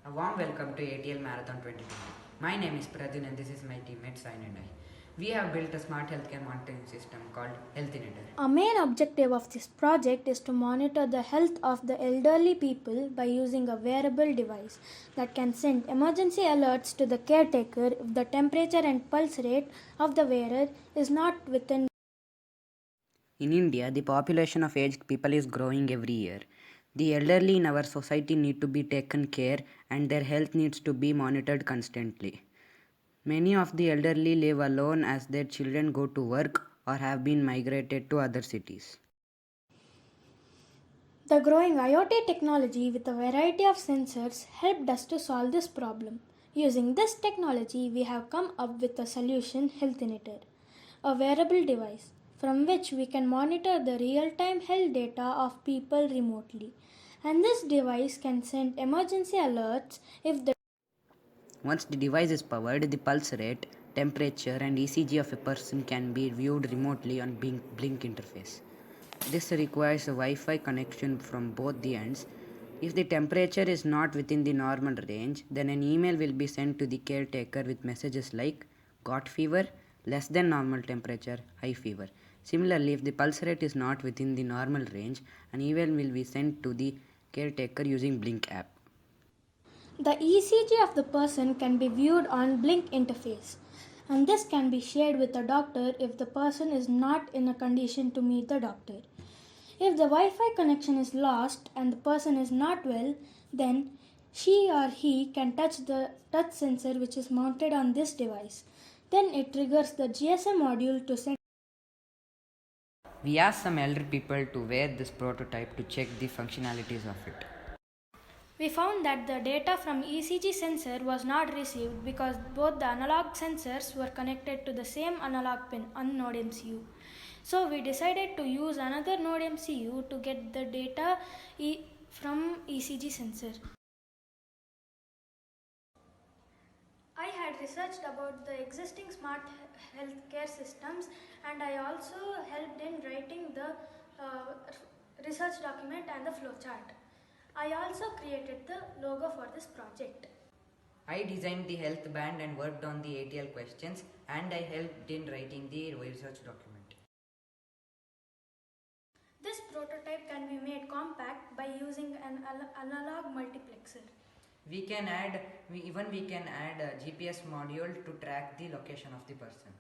A warm welcome to ATL Marathon 2020. My name is Pradin and this is my teammate Sain and I. We have built a smart healthcare monitoring system called Healthynitor. A main objective of this project is to monitor the health of the elderly people by using a wearable device that can send emergency alerts to the caretaker if the temperature and pulse rate of the wearer is not within. In India, the population of aged people is growing every year. The elderly in our society need to be taken care and their health needs to be monitored constantly. Many of the elderly live alone as their children go to work or have been migrated to other cities. The growing IoT technology with a variety of sensors helped us to solve this problem. Using this technology, we have come up with a solution, Healthynitor, a wearable device from which we can monitor the real-time health data of people remotely. And this device can send emergency alerts if the Once the device is powered, the pulse rate, temperature, and ECG of a person can be viewed remotely on Blink interface. This requires a Wi-Fi connection from both the ends. If the temperature is not within the normal range, then an email will be sent to the caretaker with messages like got fever, less than normal temperature, high fever. Similarly, if the pulse rate is not within the normal range, an email will be sent to the caretaker using Blink app. The ECG of the person can be viewed on Blink interface, and this can be shared with the doctor if the person is not in a condition to meet the doctor. If the Wi-Fi connection is lost and the person is not well, then she or he can touch the touch sensor which is mounted on this device. Then it triggers the GSM module to send. We asked some elder people to wear this prototype to check the functionalities of it. We found that the data from ECG sensor was not received because both the analog sensors were connected to the same analog pin on Node MCU. So we decided to use another Node MCU to get the data from ECG sensor. I had researched about the existing smart healthcare systems, and I also helped in writing the research document and the flowchart. I also created the logo for this project. I designed the health band and worked on the ATL questions, and I helped in writing the research document. This prototype can be made compact by using an analog multiplexer. We can add a GPS module to track the location of the person.